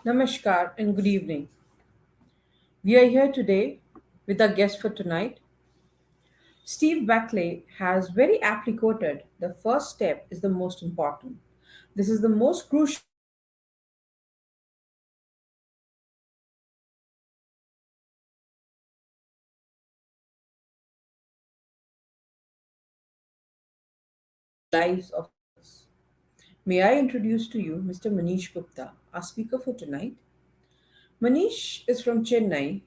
Namaskar and good evening. We are here today with our guest for tonight. Steve Backley has very aptly quoted the first step is the most important. This is the most crucial step because it changes the lives of others. May I introduce to you Mr. Manish Gupta, our speaker for tonight. Manish is from Chennai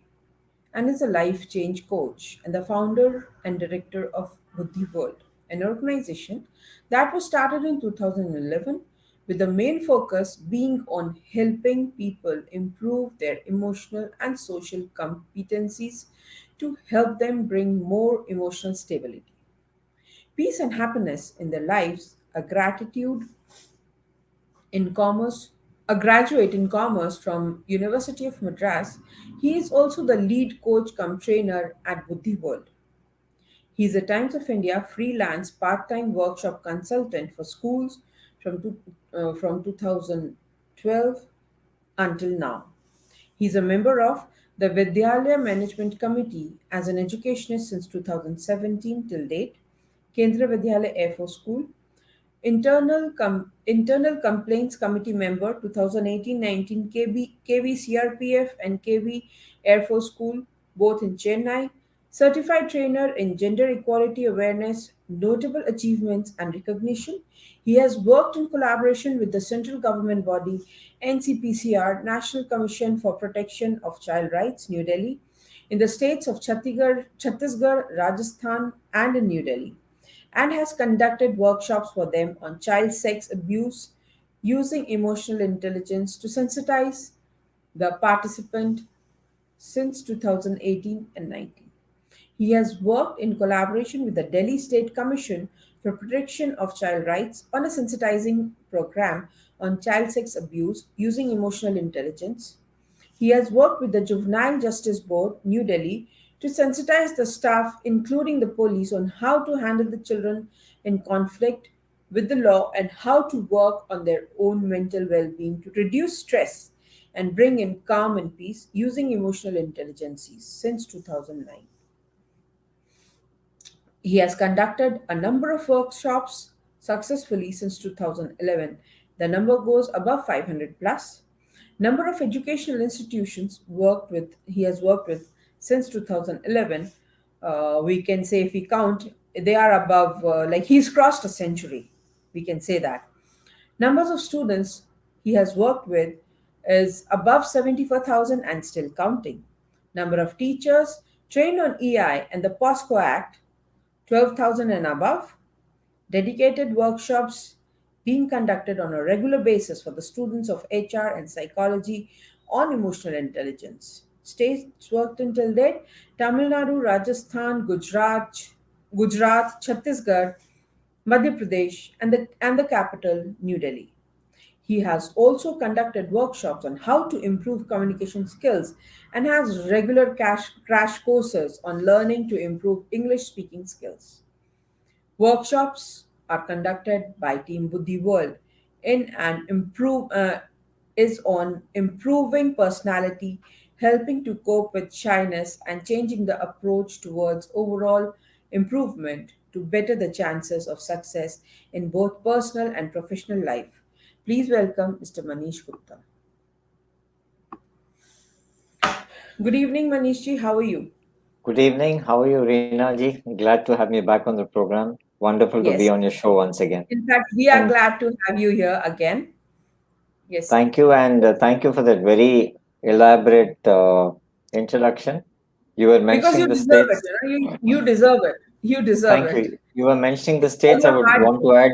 and is a life change coach and the founder and director of Buddhi World, an organization that was started in 2011 with the main focus being on helping people improve their emotional and social competencies to help them bring more emotional stability, peace, and happiness in their lives. In commerce, a graduate in commerce from University of Madras, he is also the lead coach cum trainer at Buddhi World. He is a Times of India freelance part-time workshop consultant for schools from 2012 until now. He is a member of the Vidyalaya Management Committee as an educationist since 2017 till date, Kendra Vidyalaya Air Force School, Internal Complaints Committee member 2018-19 KV CRPF and KV Air Force School, both in Chennai. Certified trainer in gender equality awareness, notable achievements and recognition. He has worked in collaboration with the central government body NCPCR, National Commission for Protection of Child Rights, New Delhi, in the states of Chhattisgarh, Rajasthan, and in New Delhi, and has conducted workshops for them on child sex abuse using emotional intelligence to sensitize the participant since 2018 and 19. He has worked in collaboration with the Delhi State Commission for Protection of Child Rights on a sensitizing program on child sex abuse using emotional intelligence. He has worked with the Juvenile Justice Board, New Delhi, to sensitize the staff, including the police, on how to handle the children in conflict with the law and how to work on their own mental well being to reduce stress and bring in calm and peace using emotional intelligence since 2009. He has conducted a number of workshops successfully since 2011. The number goes above 500 plus. Number of educational institutions he has worked with since 2011. We can say if we count, they are above, like he's crossed a century. We can say that. Numbers of students he has worked with is above 74,000 and still counting. Number of teachers trained on EI and the POSCO Act 12,000 and above. Dedicated workshops being conducted on a regular basis for the students of HR and psychology on emotional intelligence. States worked until date: Tamil Nadu, Rajasthan, Gujarat, Chhattisgarh, Madhya Pradesh, and the capital, New Delhi. He has also conducted workshops on how to improve communication skills and has regular crash courses on learning to improve English speaking skills. Workshops are conducted by Team Buddhi World in an improve is on improving personality, helping to cope with shyness, and changing the approach towards overall improvement to better the chances of success in both personal and professional life. Please welcome Mr. Manish Gupta. Good evening, Manishji. How are you? Good evening. How are you, Reena ji? Glad to have me back on the program. Wonderful to be Yes. on your show once again. In fact, we are And glad to have you here again. Yes. thank you, and thank you for that very elaborate introduction. You were Because you mentioning the deserve it, states. you deserve it. You deserve Thank it. you. You were mentioning the It's all states. I your would hard want to add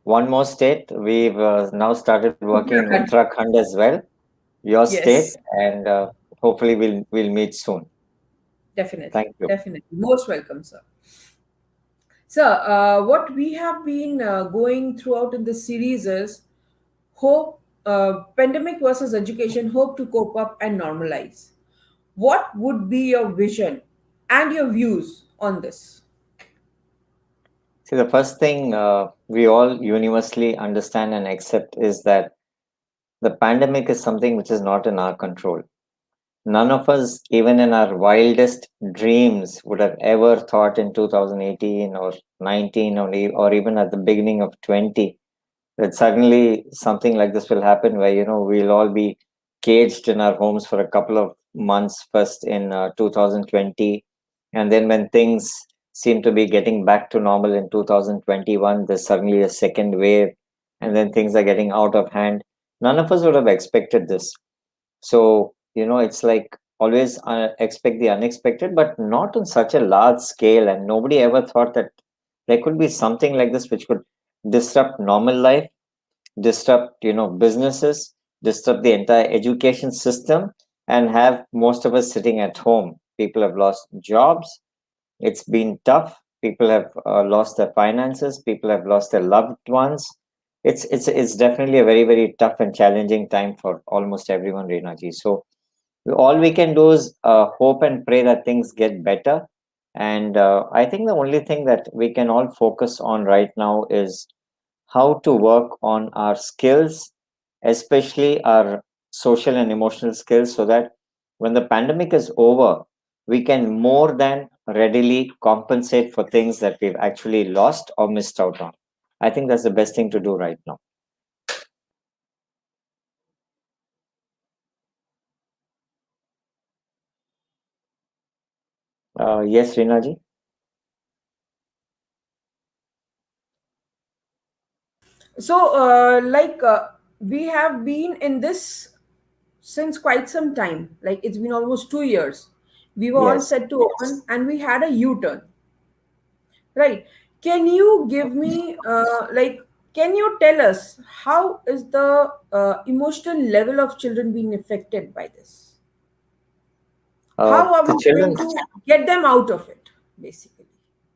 one more state. We've now started working in work. Uttarakhand as well, your state, Yes, and hopefully we'll meet soon. definitely, Thank you. definitely. Most welcome, sir. Sir, what we have been going throughout in this series is hope, pandemic versus education, hope to cope up and normalize. What would be your vision and your views on this? See, the first thing we all universally understand and accept is that The pandemic is something which is not in our control. None of us, even in our wildest dreams, would have ever thought in 2018 or 19 or even at the beginning of 20 that suddenly something like this will happen where, we'll all be caged in our homes for a couple of months, first in 2020. And then when things seem to be getting back to normal in 2021, there's suddenly a second wave, and then things are getting out of hand. None of us would have expected this. So, it's like always expect the unexpected, but not on such a large scale. And nobody ever thought that there could be something like this which could disrupt normal life, disrupt, businesses, disrupt the entire education system, and have most of us sitting at home. People have lost jobs. It's been tough. People have lost their finances. People have lost their loved ones. It's definitely a very, very tough and challenging time for almost everyone, Renaji. So all we can do is hope and pray that things get better. And I think the only thing that we can all focus on right now is how to work on our skills, especially our social and emotional skills, so that when the pandemic is over, we can more than readily compensate for things that we've actually lost or missed out on. I think that's the best thing to do right now. Yes, Rinaji? So, we have been in this since quite some time. Like, it's been almost 2 years. We were all Yes. set to open, and we had a U turn, right? Can you give me, can you tell us how is the emotional level of children being affected by this? How are The we children going to get them out of it, basically?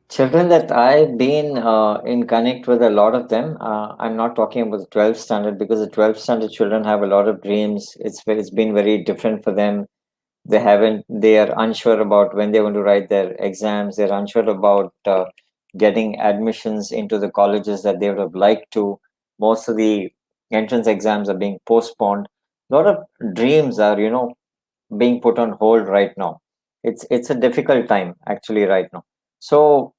Children that I've been in connect with, a lot of them. I'm not talking about the 12th standard, because the 12th standard children have a lot of dreams. It's been very different for them. They are unsure about when they're going to write their exams. They're unsure about getting admissions into the colleges that they would have liked to. Most of the entrance exams are being postponed. A lot of dreams are, being put on hold right now. It's a difficult time actually right now. So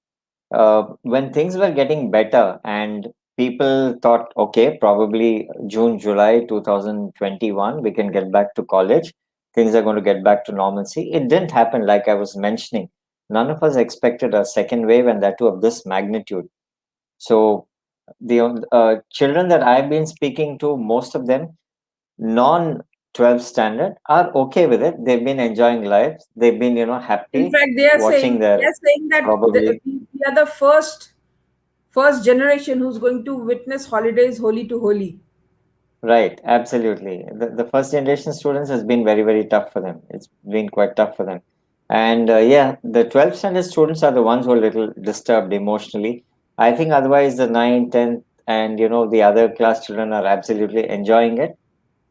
when things were getting better and people thought, okay, probably June, July 2021, we can get back to college. Things are going to get back to normalcy. It didn't happen, like I was mentioning. None of us expected a second wave, and that too of this magnitude. So the children that I've been speaking to, most of them, non 12 standard, are okay with it. They've been enjoying life. They've been, In happy fact, watching they their are saying that probably. we are the first generation who's going to witness holidays holy to holy. Right, absolutely. The first generation students has been very, very tough for them. It's been quite tough for them. And yeah, the 12th standard students are the ones who are a little disturbed emotionally. I think otherwise the 9th, 10th, and the other class children are absolutely enjoying it.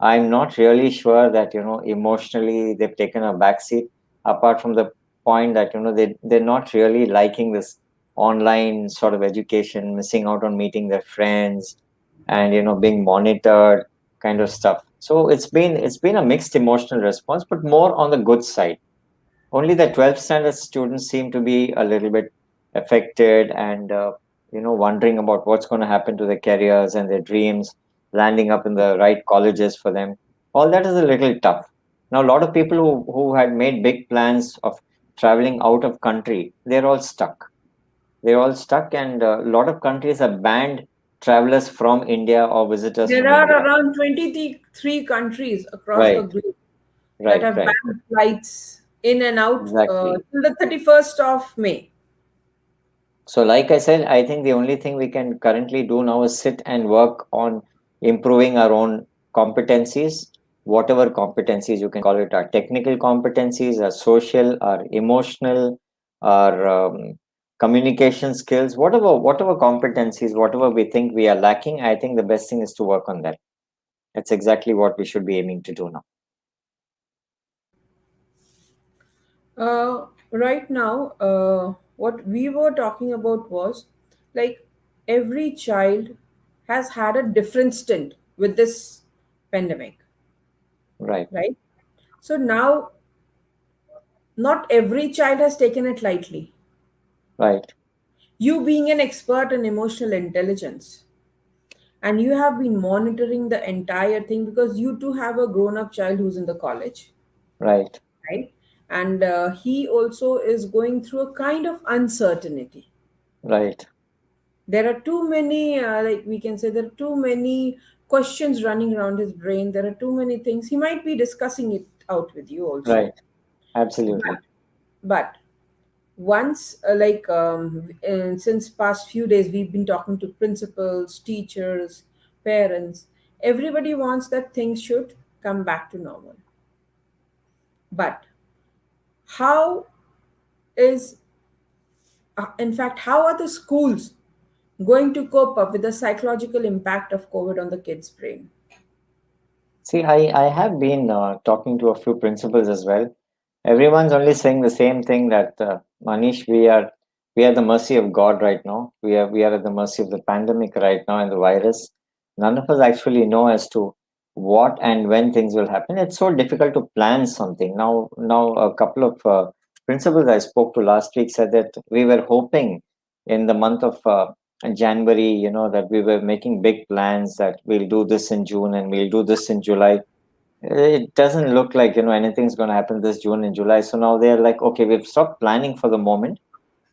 I'm not really sure that, emotionally they've taken a backseat, apart from the point that, they're not really liking this online sort of education, missing out on meeting their friends, and, being monitored kind of stuff. So it's been a mixed emotional response, but more on the good side. Only the 12th standard students seem to be a little bit affected, and wondering about what's going to happen to their careers and their dreams, landing up in the right colleges for them. All that is a little tough. Now a lot of people who had made big plans of traveling out of country, they're all stuck, and a lot of countries have banned travelers from India or visitors There from are India. around 23 countries across the Right, globe that right, have right. banned flights in and out Exactly. till the 31st of May. So, like I said, I think the only thing we can currently do now is sit and work on improving our own competencies, whatever competencies you can call it, our technical competencies, our social, our emotional, our communication skills, whatever competencies, whatever we think we are lacking. I think the best thing is to work on that. That's exactly what we should be aiming to do now. Right now, what we were talking about was like every child has had a different stint with this pandemic, Right. right? So now, not every child has taken it lightly. Right. You being an expert in emotional intelligence, and you have been monitoring the entire thing because you too have a grown up child who's in the college, Right. right? And he also is going through a kind of uncertainty. Right. There are too many, like we can say, there are too many questions running around his brain. There are too many things. He might be discussing it out with you also. Right. Absolutely. But, but once, since past few days, we've been talking to principals, teachers, parents. Everybody wants that things should come back to normal. But how is, in fact, how are the schools going to cope up with the psychological impact of COVID on the kids' brain? See, I have been talking to a few principals as well. Everyone's only saying the same thing that Manish, we are at the mercy of God right now. We are at the mercy of the pandemic right now and the virus. None of us actually know as to what and when things will happen. It's so difficult to plan something. Now a couple of principals I spoke to last week said that we were hoping in the month of January, that we were making big plans that we'll do this in June and we'll do this in July. It doesn't look like anything's going to happen this June and July. So now they're like, okay, we've stopped planning for the moment,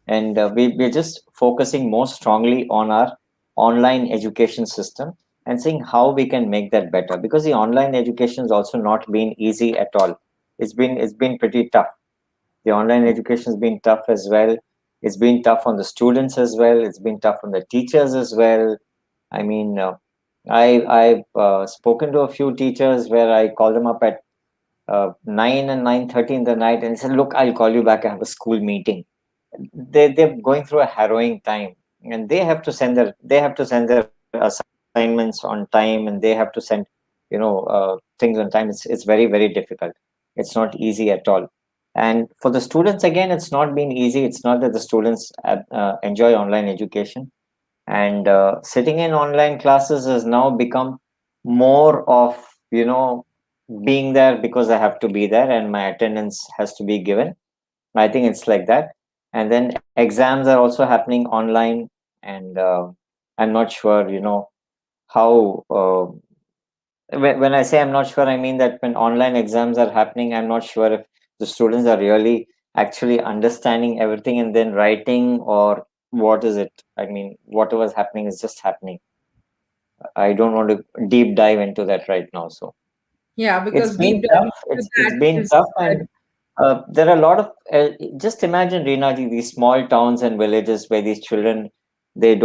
and we're just focusing more strongly on our online education system and seeing how we can make that better. Because the online education has also not been easy at all. It's been pretty tough. The online education has been tough as well. It's been tough on the students as well. It's been tough on the teachers as well. I mean, I've spoken to a few teachers where I call them up at 9 and 9:30 in the night and said, "Look, I'll call you back. I have a school meeting." They're going through a harrowing time, and they have to send their assignments on time, and they have to send things on time. It's very, very difficult. It's not easy at all. And for the students, again, it's not been easy. It's not that the students enjoy online education, and sitting in online classes has now become more of being there because I have to be there and my attendance has to be given. I think it's like that. And then exams are also happening online, and I'm not sure how when I say I'm not sure, I mean that when online exams are happening, I'm not sure if the students are really actually understanding everything and then writing, or what is it. I mean, whatever's happening is just happening. I don't want to deep dive into that right now. So Yeah, it's because been deep tough. diving into It's that been is tough, and there are a lot of just imagine, Reenaji, these small towns and villages where these children, they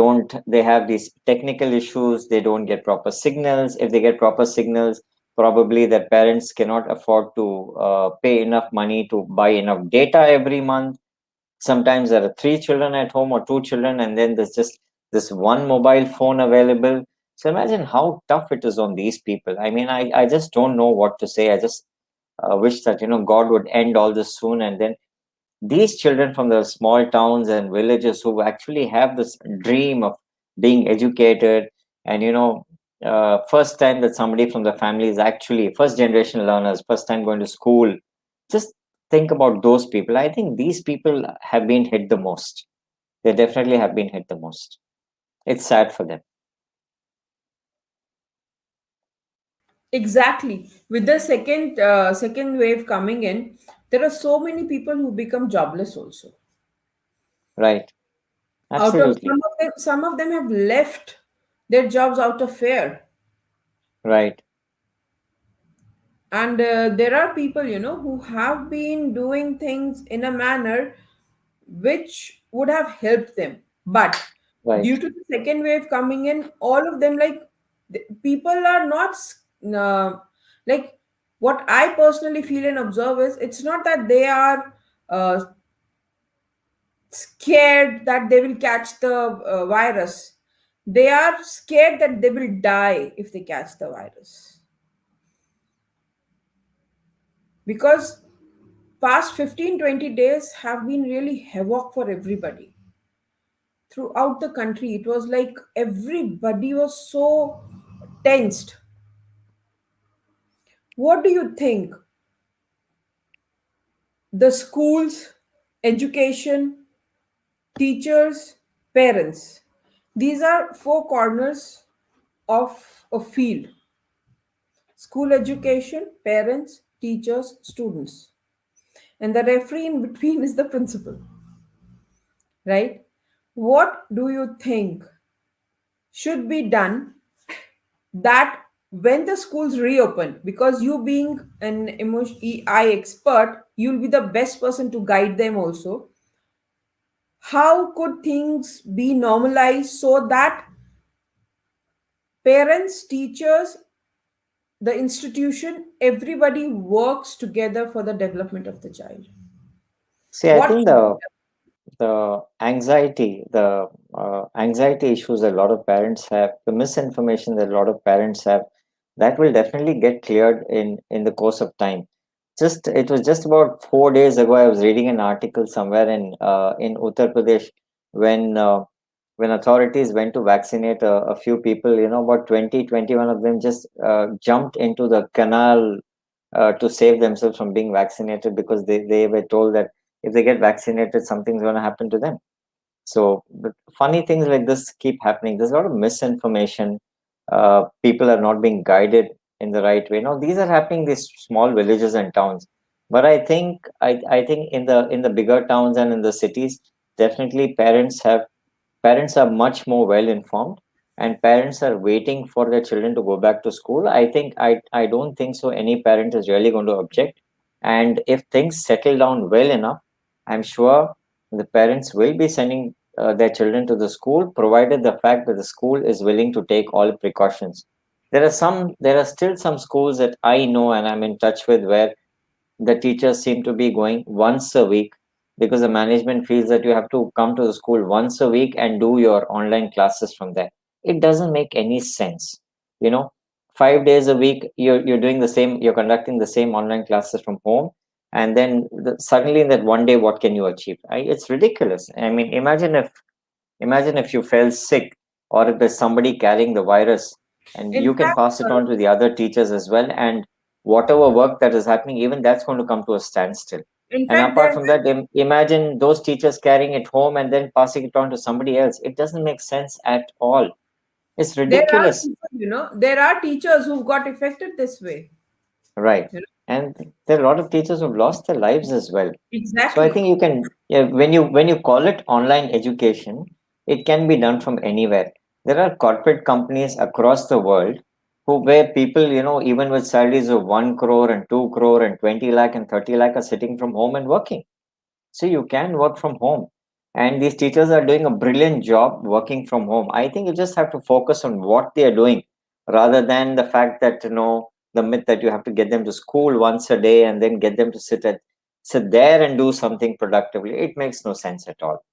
have these technical issues. They don't get proper signals. If they get proper signals, probably their parents cannot afford to pay enough money to buy enough data every month. Sometimes there are three children at home or two children, and then there's just this one mobile phone available. So imagine how tough it is on these people. I mean, I just don't know what to say. I just wish that God would end all this soon, and then these children from the small towns and villages who actually have this dream of being educated, and first time that somebody from the family is actually first generation learners, first time going to school. Just think about those people. I think these people have been hit the most. They definitely have been hit the most. It's sad for them. exactly with the second wave coming in. There are so many people who become jobless also. Right. Out of Absolutely. some of them have left their jobs out of fear. Right. And there are people, who have been doing things in a manner which would have helped them. But Right. due to the second wave coming in, all of them, like, people are not like, what I personally feel and observe is, it's not that they are uh, scared that they will catch the virus. They are scared that they will die if they catch the virus, because past 15-20 days have been really havoc for everybody throughout the country. It was like everybody was so tensed. What do you think the schools, education, teachers, parents, these are four corners of a field: school, education, parents, teachers, students. And the referee in between is the principal, right? What do you think should be done that when the schools reopen, because you being an emotion EI expert, you'll be the best person to guide them also. How could things be normalized so that parents, teachers, the institution, everybody works together for the development of the child? See, I What think should be the anxiety issues that a lot of parents have, the misinformation that a lot of parents have, that will definitely get cleared in the course of time. Just it was just about 4 days ago, I was reading an article somewhere in Uttar Pradesh when when authorities went to vaccinate a few people, about 20, 21 of them just jumped into the canal to save themselves from being vaccinated because they were told that if they get vaccinated, something's going to happen to them. So the funny things like this keep happening. There's a lot of misinformation. People are not being guided in the right way. Now these are happening in these small villages and towns. But I think in the bigger towns and in the cities, definitely parents are much more well informed, and parents are waiting for their children to go back to school. I don't think so any parent is really going to object. And if things settle down well enough, I'm sure the parents will be sending their children to the school, provided the fact that the school is willing to take all precautions. There are still some schools that I know and I'm in touch with where the teachers seem to be going once a week, because the management feels that you have to come to the school once a week and do your online classes from there. It doesn't make any sense. You know, 5 days a week, you're doing the same, you're conducting the same online classes from home. And then suddenly in that one day, what can you achieve? It's ridiculous. I mean, imagine if you fell sick, or if there's somebody carrying the virus, and in you can fact pass it on to the other teachers as well. And whatever work that is happening, even that's going to come to a standstill. in And fact apart there from that, imagine those teachers carrying it home and then passing it on to somebody else. It doesn't make sense at all. It's there are ridiculous. people, there are teachers who've got affected this way. Right. you know And there are a lot of teachers who've lost their lives as well. So I exactly. think you can, yeah, when you call it online education, it can be done from anywhere. There are corporate companies across the world who where people, even with salaries of 1 crore and 2 crore and 20 lakh and 30 lakh are sitting from home and working. So you can work from home. And these teachers are doing a brilliant job working from home. I think you just have to focus on what they are doing, rather than the fact that, the myth that you have to get them to school once a day and then get them to sit there and do something productively. It makes no sense at all.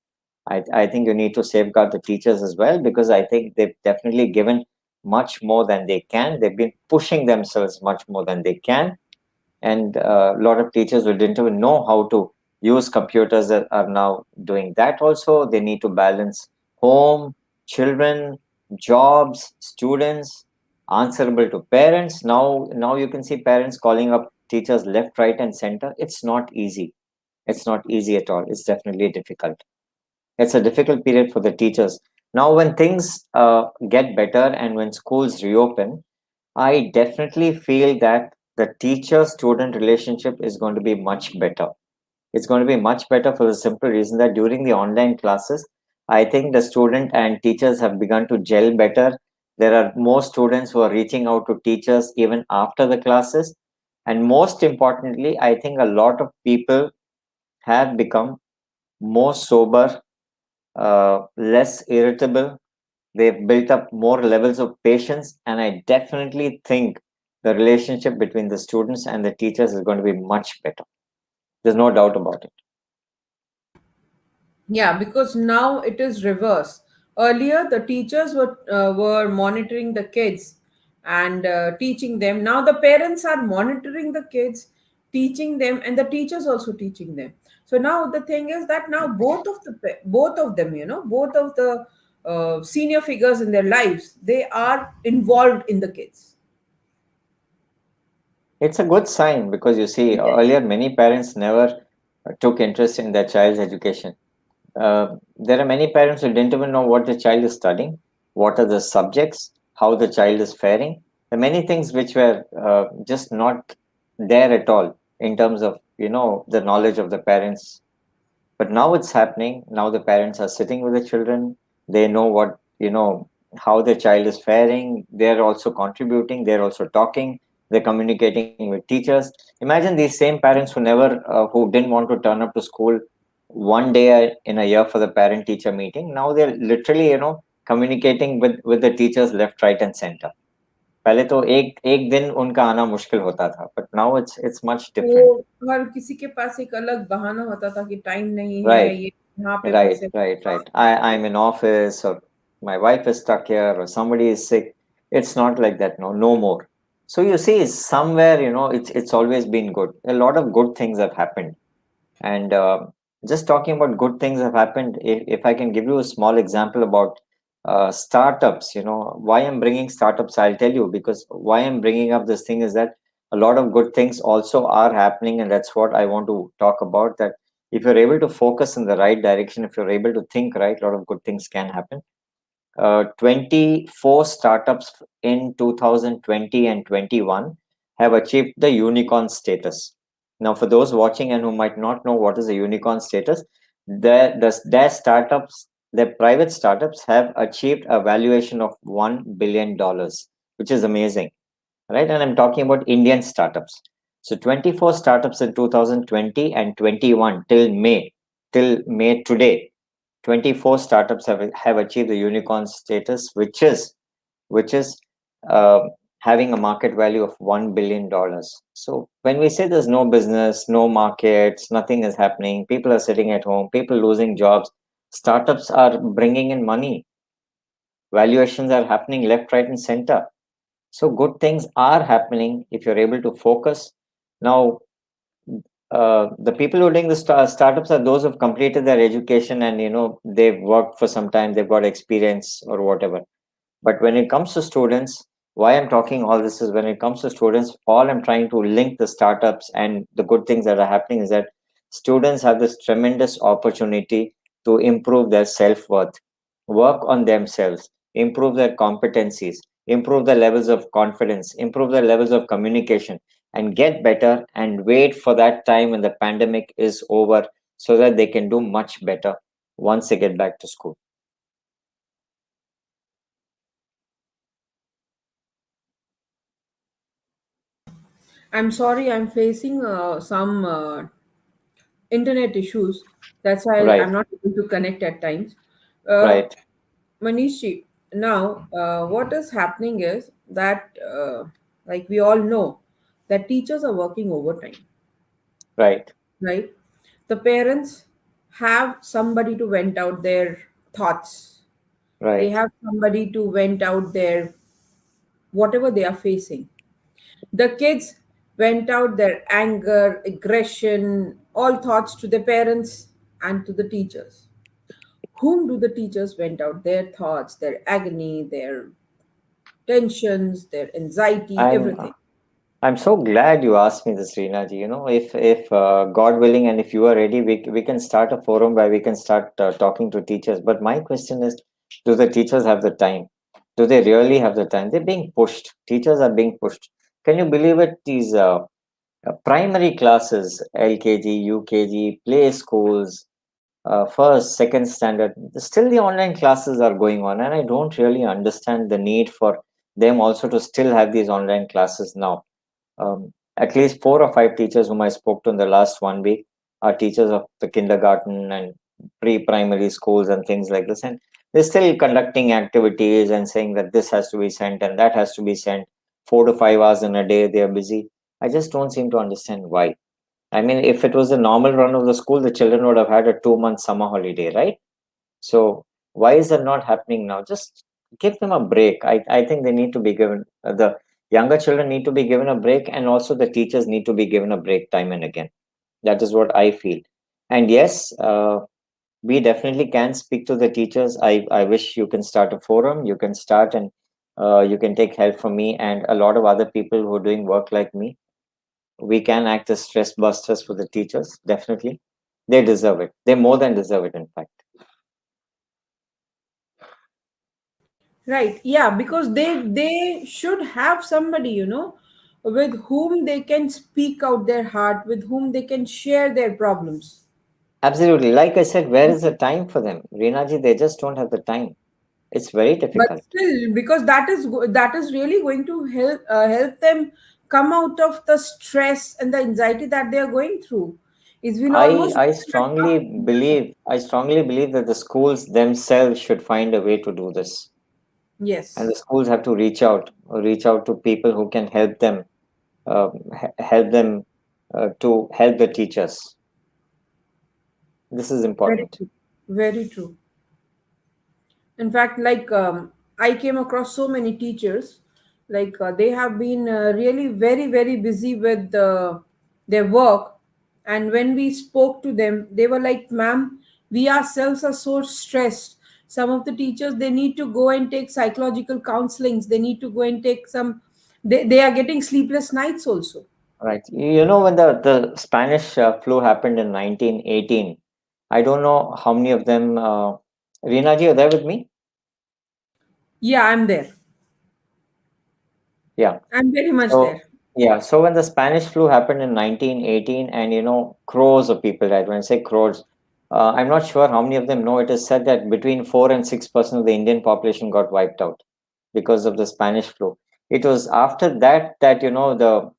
I think you need to safeguard the teachers as well, because I think they've definitely given much more than they can. They've been pushing themselves much more than they can. And a lot of teachers who didn't even know how to use computers are now doing that also. They need to balance home, children, jobs, students, answerable to parents. Now you can see parents calling up teachers left, right, and center. It's not easy. It's not easy at all. It's definitely difficult. It's a difficult period for the teachers. Now, when things get better and when schools reopen, I definitely feel that the teacher student relationship is going to be much better. It's going to be much better for the simple reason that during the online classes, I think the student and teachers have begun to gel better. There are more students who are reaching out to teachers even after the classes. And most importantly, I think a lot of people have become more sober, less irritable. They've built up more levels of patience, and I definitely think the relationship between the students and the teachers is going to be much better. There's no doubt about it. Yeah, because now it is reverse. Earlier, the teachers were monitoring the kids and teaching them. Now the parents are monitoring the kids, teaching them, and the teachers also teaching them. So now the thing is that now both of them, both of the senior figures in their lives, they are involved in the kids. It's a good sign because you see, Yes. earlier many parents never took interest in their child's education. There are many parents who didn't even know what the child is studying, what are the subjects, how the child is faring. There are many things which were just not there at all in terms of the knowledge of the parents. But now it's happening. Now the parents are sitting with the children. They know what how the child is faring. They're also contributing. They're also talking. They're communicating with teachers. Imagine these same parents who didn't want to turn up to school one day in a year for the parent teacher meeting. Now they're literally communicating with the teachers left, right, and center. पहले तो एक एक दिन उनका आना मुश्किल होता था, but now it's much different. वो हर किसी के पास एक अलग बहाना होता था कि टाइम नहीं है, Right. ये यहाँ पे Right, फँसे right, वहाँ right. I'm in office, or my wife is stuck here, or somebody is sick. It's not like that, no, no more. So you see, somewhere, it's always been good. A lot of good things have happened. And just talking about good things have happened, if I can give you a small example about startups, why I'm bringing startups, I'll tell you, because why I'm bringing up this thing is that a lot of good things also are happening, and that's what I want to talk about. That if you're able to focus in the right direction, if you're able to think right, a lot of good things can happen. 24 startups in 2020 and 21 have achieved the unicorn status. Now, for those watching and who might not know what is a unicorn status, their startups, their private startups, have achieved a valuation of $1 billion, which is amazing, right? And I'm talking about Indian startups. So 24 startups in 2020 and 21 till May today, 24 startups have achieved the unicorn status, which is uh, having a market value of $1 billion. So when we say there's no business, no markets, nothing is happening, people are sitting at home, people losing jobs, startups are bringing in money, valuations are happening left, right, and center. So good things are happening if you're able to focus. Now, the people who are doing the startups are those who've completed their education, and they've worked for some time, they've got experience or whatever. But when it comes to students, why I'm talking all this is, when it comes to students, all I'm trying to link the startups and the good things that are happening is that students have this tremendous opportunity to improve their self-worth, work on themselves, improve their competencies, improve their levels of confidence, improve their levels of communication, and get better and wait for that time when the pandemic is over so that they can do much better once they get back to school. I'm sorry, I'm facing some internet issues. That's why I'm Right, not able to connect at times. Uh, right, Manishi, now what is happening is that, like we all know, that teachers are working overtime, right, right? The parents have somebody to vent out their thoughts. They right. have somebody to vent out their whatever they are facing. The kids went out their anger, aggression, all thoughts to their parents and to the teachers. Whom do the teachers vent out their thoughts, their agony, their tensions, their anxiety, I'm everything? I'm so glad you asked me this, Reena ji. If God willing, and if you are ready, we can start a forum where we can start talking to teachers. But my question is, do the teachers have the time? Do they really have the time? They're being pushed. Teachers are being pushed. Can you believe it? These primary classes, LKG, UKG, play schools, first, second standard, still the online classes are going on, and I don't really understand the need for them also to still have these online classes now. At least 4 or 5 teachers whom I spoke to in the last 1 week are teachers of the kindergarten and pre-primary schools and things like this, and they're still conducting activities and saying that this has to be sent and that has to be sent. 4 to 5 hours in a day, they are busy. I just don't seem to understand why. I mean, if it was a normal run of the school, the children would have had a 2 month summer holiday, right? So why is that not happening now? Just give them a break. I think they need to be given, the younger children need to be given a break, and also the teachers need to be given a break time and again. That is what I feel. And yes, we definitely can speak to the teachers. I wish you can start a forum. You can start, and you can take help from me and a lot of other people who are doing work like me. We can act as stress busters for the teachers. Definitely, they deserve it. They more than deserve it. In fact, Right. Yeah, because they should have somebody, with whom they can speak out their heart, with whom they can share their problems. absolutely. Like I said, where is the time for them, Reenaji? They just don't have the time. It's very But difficult. still, because that is really going to help them come out of the stress and the anxiety that they are going through. It's been I almost I 1.5 strongly believe I strongly believe that the schools themselves should find a way to do this, and the Yes, schools have to reach out to people who can help them to help the teachers. This is very important. true. Very true. In fact, like I came across so many teachers, like they have been really very very busy with their work, and when we spoke to them, they were like, "Ma'am, we ourselves are so stressed. Some of the teachers, they need to go and take psychological counselings. They need to go and take some. They are getting sleepless nights also." Right. You know, when the Spanish flu happened in 1918, I don't know how many of them. Reena ji, are there with me? Yeah, I'm there. Yeah. I'm very much So there. yeah. So when the Spanish flu happened in 1918, and crores of people died. When I say crores, I'm not sure how many of them know. It is said that between 4 and 6% of the Indian population got wiped out because of the Spanish flu. It was after that that the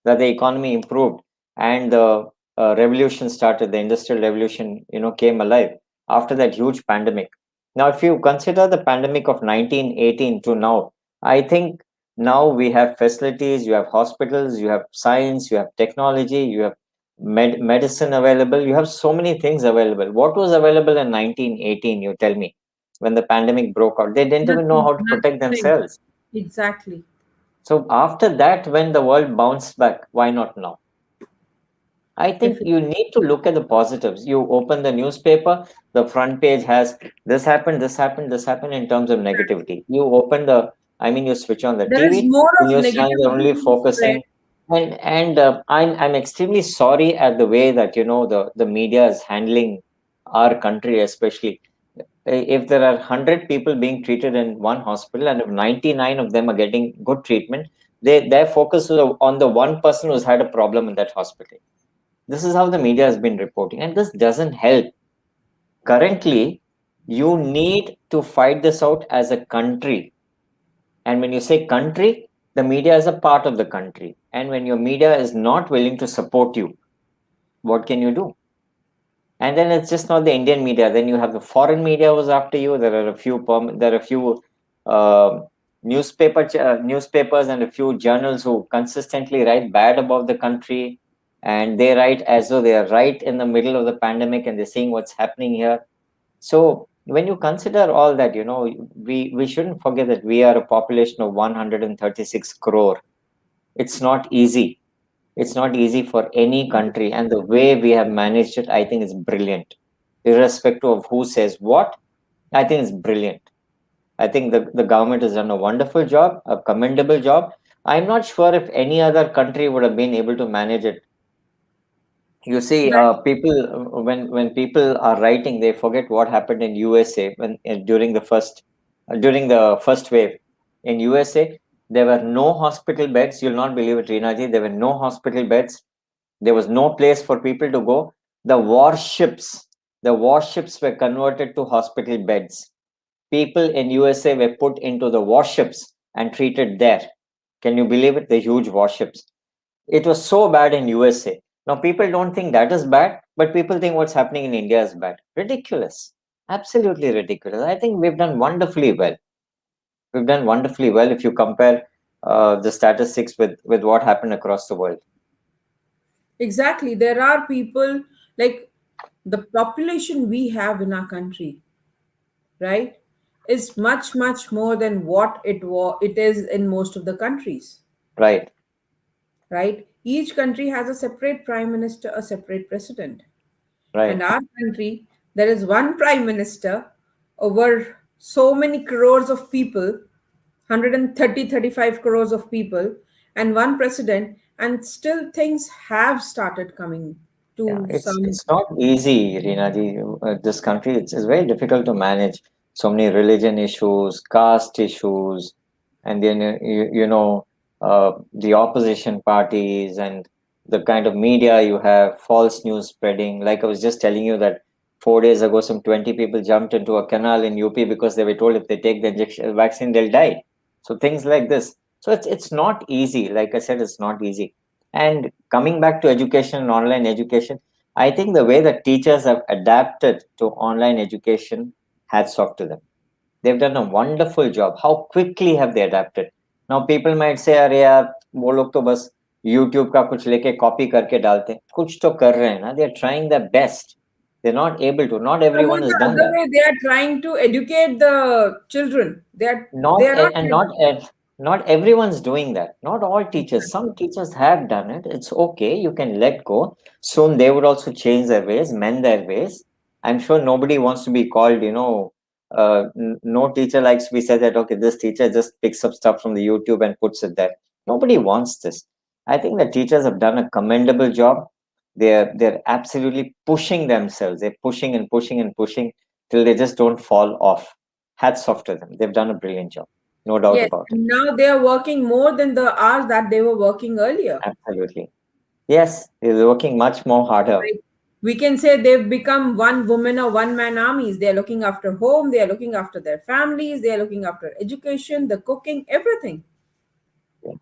that the economy improved and the revolution started. The industrial revolution, came alive after that huge pandemic. Now, if you consider the pandemic of 1918 to now, I think now we have facilities, you have hospitals, you have science, you have technology, you have medicine available, you have so many things available. What was available in 1918, you tell me, when the pandemic broke out? They didn't even know Nothing. how to protect Nothing. themselves. Exactly. So after that, when the world bounced back, why not now? I think Definitely. you need to look at the positives. You open the newspaper, the front page has this happened, this happened, this happened in terms of negativity. You switch on the There is TV, more the of news channels are negativity only being spread. focusing. I'm extremely sorry at the way that the media is handling our country, especially if there are 100 people being treated in one hospital and if 99 of them are getting good treatment, their focus is on the one person who's had a problem in that hospital. This is how the media has been reporting, and this doesn't help. Currently, you need to fight this out as a country. And when you say country, the media is a part of the country. And when your media is not willing to support you, what can you do? And then it's just not the Indian media. Then you have the foreign media who's after you. There are a few uh, newspapers and a few journals who consistently write bad about the country, and they write as though they are right in the middle of the pandemic and they're seeing what's happening here. So when you consider all that, we shouldn't forget that we are a population of 136 crore. It's not easy. It's not easy for any country, and the way we have managed it, I think, is brilliant. Irrespective of who says what, I think it's brilliant. I think the government has done a wonderful job, a commendable job. I'm not sure if any other country would have been able to manage it. You see, That people when people are writing, they forget what happened in USA when during the first wave in USA. There were no hospital beds. You'll not believe it, Reenaji. There were no hospital beds. There was no place for people to go. The warships were converted to hospital beds. People in USA were put into the warships and treated there. Can you believe it? The huge warships. It was so bad in USA. Now people don't think that is bad, but people think what's happening in India is bad. Ridiculous. Absolutely ridiculous. I think we've done wonderfully well. We've done wonderfully well if you compare the statistics with what happened across the world. exactly. There are people like the population we have in our country, right, is much much more than what it is in most of the countries, Right, right? Each country has a separate prime minister, a separate president. And right. our country, there is one prime minister over so many crores of people, 130, 35 crores of people, and one president, and still things have started coming Yeah, to some. it's not easy, Reena ji. This country, it's very difficult to manage so many religion issues, caste issues, and then the opposition parties and the kind of media you have, false news spreading. Like I was just telling you that 4 days ago, some 20 people jumped into a canal in UP because they were told if they take the injection vaccine, they'll die. So things like this. So it's not easy. Like I said, it's not easy. And coming back to education and online education, I think the way that teachers have adapted to online education, hats off to them. They've done a wonderful job. How quickly have they adapted? Now people might say, अरे यार वो लोग तो बस YouTube का कुछ लेके copy करके डालते हैं कुछ तो कर रहे हैं ना they are trying their best. They're not able to. Not Some everyone of has the done other that. way, they are trying to educate the children. They Not are not. and not everyone's doing that. Not all teachers. Some teachers have done it. It's okay. You can let go. Soon they would also change their ways, mend their ways. I'm sure nobody wants to be called, no teacher likes to be said that, okay, this teacher just picks up stuff from the YouTube and puts it there. Nobody wants this. I think the teachers have done a commendable job. They're absolutely pushing themselves. They're pushing and pushing and pushing till they just don't fall off. Hats off to them. They've done a brilliant job. No doubt Yes, about it. and now they are working more than the hours that they were working earlier. Absolutely. Yes, they're working much more harder. Like, we can say they've become one woman or one man armies. They are looking after home, they are looking after their families, they are looking after education, the cooking, everything. Yeah,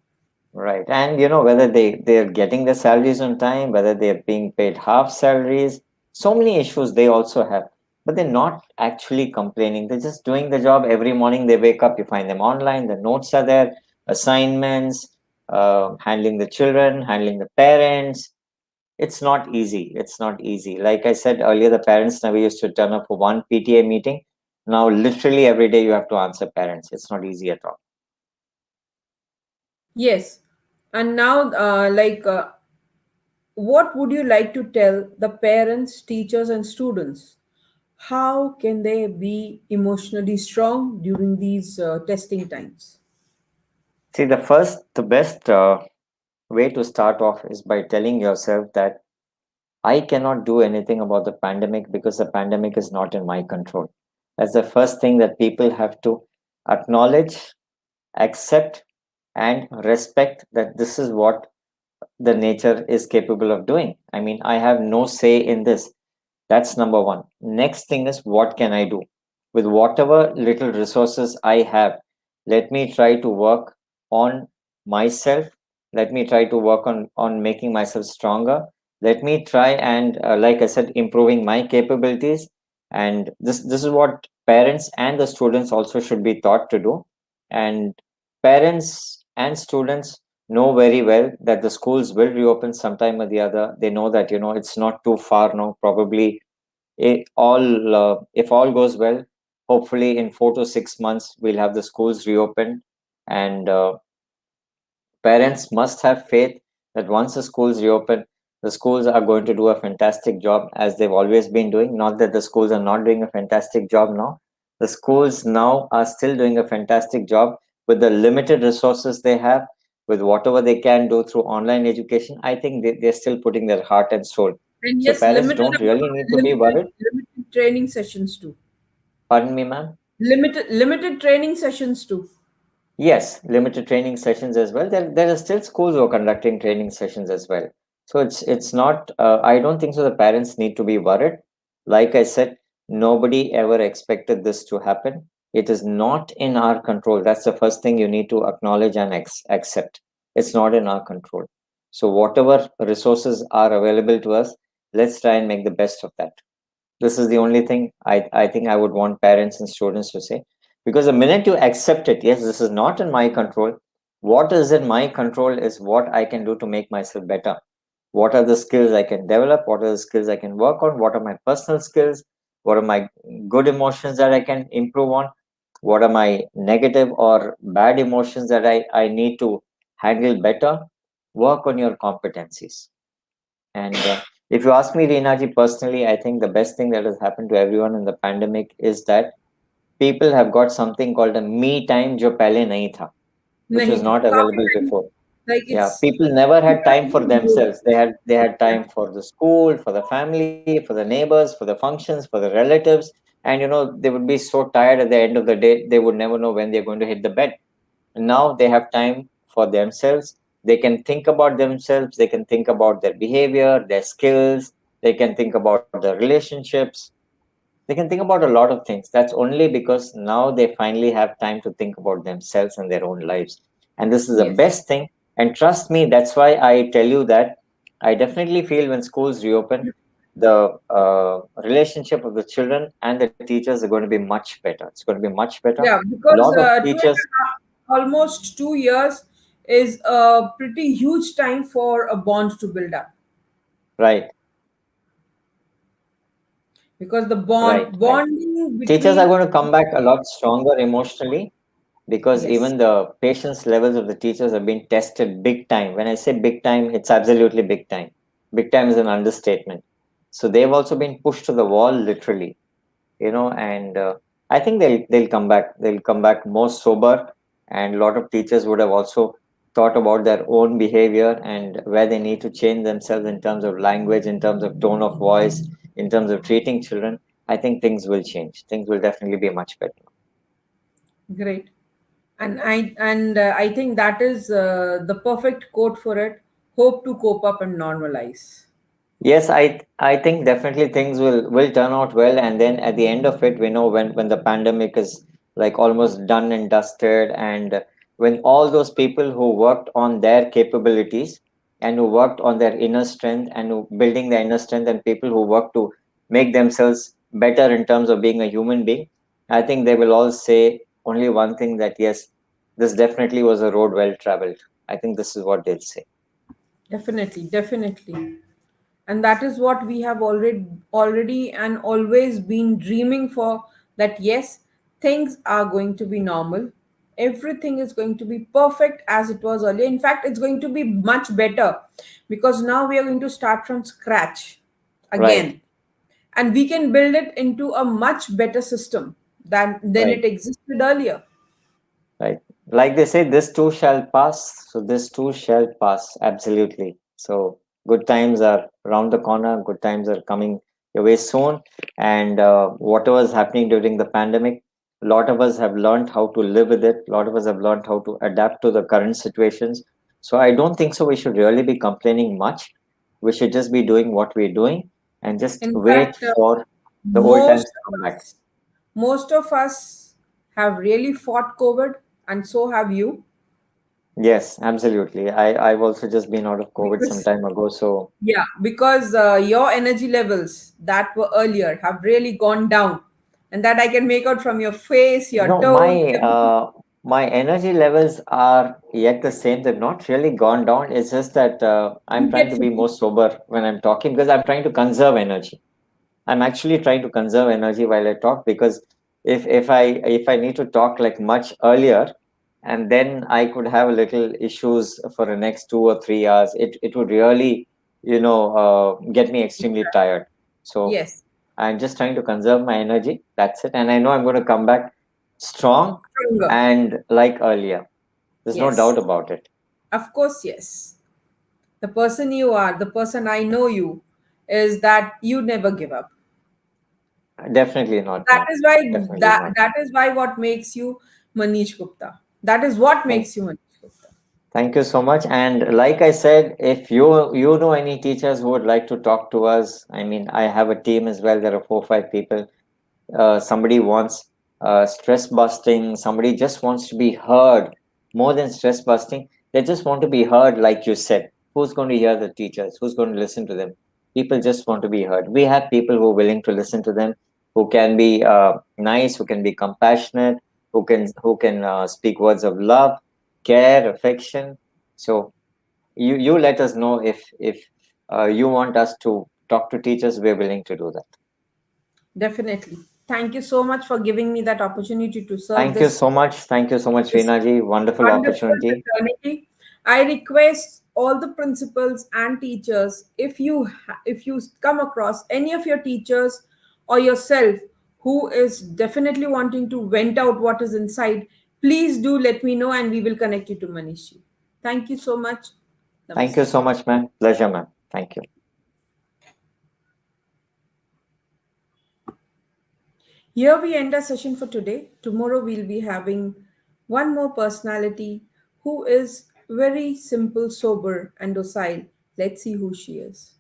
right. And whether they're getting their salaries on time, whether they're being paid half salaries, so many issues they also have. But they're not actually complaining. They're just doing the job. Every morning they wake up, you find them online, the notes are there, assignments, handling the children, handling the parents. It's not easy. It's not easy. Like I said earlier, the parents never used to turn up for one PTA meeting. Now, literally every day you have to answer parents. It's not easy at all. Yes. And now, what would you like to tell the parents, teachers, and students? How can they be emotionally strong during these testing times? See, the best way to start off is by telling yourself that I cannot do anything about the pandemic because the pandemic is not in my control. That's the first thing that people have to acknowledge, accept, and respect that this is what the nature is capable of doing. I mean, I have no say in this. That's number one. Next thing is, what can I do? With whatever little resources I have, let me try to work on myself. Let me try to work on making myself stronger. Let me try and, like I said, improving my capabilities. And this is what parents and the students also should be taught to do. And parents and students know very well that the schools will reopen sometime or the other. They know that it's not too far now. Probably if all goes well, hopefully in 4 to 6 months we'll have the schools reopened, and parents must have faith that once the schools reopen, the schools are going to do a fantastic job as they've always been doing. Not that the schools are not doing a fantastic job now. The schools now are still doing a fantastic job with the limited resources they have, with whatever they can do through online education. I think they're still putting their heart and soul. And So yes, parents don't really need to be worried. limited training sessions too. Pardon me, ma'am. Limited training sessions too. Yes, limited training sessions as well. There are still schools who are conducting training sessions as well. So it's not. I don't think so. The parents need to be worried. Like I said, nobody ever expected this to happen. It is not in our control. That's the first thing you need to acknowledge and accept. It's not in our control. So whatever resources are available to us, let's try and make the best of that. This is the only thing I think I would want parents and students to say. Because the minute you accept it, yes, this is not in my control. What is in my control is what I can do to make myself better. What are the skills I can develop? What are the skills I can work on? What are my personal skills? What are my good emotions that I can improve on? What are my negative or bad emotions that I need to handle better? Work on your competencies. And if you ask me, Reenaji, personally, I think the best thing that has happened to everyone in the pandemic is that people have got something called a me time, जो पहले नहीं था, which नहीं was था not काफी available time before. Like Yeah, it's people never had time for yeah, themselves. They had time for the school, for the family, for the neighbors, for the functions, for the relatives, and they would be so tired at the end of the day they would never know when they're going to hit the bed. Now they have time for themselves. They can think about themselves. They can think about their behavior, their skills. They can think about their relationships. They can think about a lot of things. That's only because now they finally have time to think about themselves and their own lives. And this is the yes. best thing. And trust me, that's why I tell you that I definitely feel when schools reopen, the relationship of the children and the teachers are going to be much better. It's going to be much better. Yeah, A lot because of two and teachers, a half, almost 2 years is a pretty huge time for a bond to build up. right, Because the right, right. bonding Teachers are between going to come back a lot stronger emotionally because yes, even the patience levels of the teachers have been tested big time. When I say big time, it's absolutely big time. Big time is an understatement. So they've also been pushed to the wall literally, and I think they'll come back. They'll come back more sober, and a lot of teachers would have also thought about their own behavior and where they need to change themselves in terms of language, in terms of tone of voice, in terms of treating children. I think things will change. Things will definitely be much better. great. And I think that is the perfect quote for it. Hope to cope up and normalize. Yes, I think definitely things will turn out well, and then at the end of it, we know when the pandemic is like almost done and dusted, and when all those people who worked on their capabilities and who worked on their inner strength and who building their inner strength, and people who work to make themselves better in terms of being a human being, I think they will all say only one thing, that yes, this definitely was a road well traveled. I think this is what they'll say. Definitely, definitely. And that is what we have already and always been dreaming for, that yes, things are going to be normal. Everything is going to be perfect as it was earlier. In fact, it's going to be much better because now we are going to start from scratch Right, again, and we can build it into a much better system than right. it existed earlier. Right. Like they say, this too shall pass. So this too shall pass. Absolutely. So good times are around the corner. Good times are coming your way soon. And whatever is happening during the pandemic, a lot of us have learned how to live with it. A lot of us have learned how to adapt to the current situations. So I don't think so. We should really be complaining much. We should just be doing what we're doing and just In wait fact, for the old times most to of come back. us, most of us have really fought COVID, and so have you. Yes, absolutely. I've also just been out of COVID some Because time ago, so yeah, because your energy levels that were earlier have really gone down, and that I can make out from your face, your no, tone, my everything. my energy levels are yet the same. They've not really gone down. It's just that I'm You trying get to be more fatigued. sober when I'm talking because I'm trying to conserve energy. I'm actually trying to conserve energy while I talk because if I need to talk like much earlier, and then I could have a little issues for the next 2 or 3 hours, it would really get me extremely tired. So Yes, I'm just trying to conserve my energy. That's it, and I know I'm going to come back strong stronger. and like earlier. There's no Yes, doubt about it. of course, yes. The person you are, the person I know you, is that you never give up. Definitely not. That No, is why definitely that not. that is why what makes you Manish Gupta. That is what Thank makes you Manish Gupta. Thank you so much. And like I said, if you know any teachers who would like to talk to us, I mean, I have a team as well. There are 4 or 5 people. Somebody wants stress busting. Somebody just wants to be heard. More than stress busting, they just want to be heard, like you said. Who's going to hear the teachers? Who's going to listen to them? People just want to be heard. We have people who are willing to listen to them, who can be nice, who can be compassionate, who can speak words of love, care, affection. So you let us know if you want us to talk to teachers. We're willing to do that. Definitely. Thank you so much for giving me that opportunity to serve Thank you this so much. Thank you so much, this Reenaji. Wonderful wonderful opportunity. fraternity. I request all the principals and teachers, if you come across any of your teachers or yourself who is definitely wanting to vent out what is inside, please do let me know and we will connect you to Manishi. Thank you so much. Thank you Namaste. so much, ma'am. Pleasure, ma'am. Thank you. Here we end our session for today. Tomorrow we'll be having one more personality who is very simple, sober, and docile. Let's see who she is.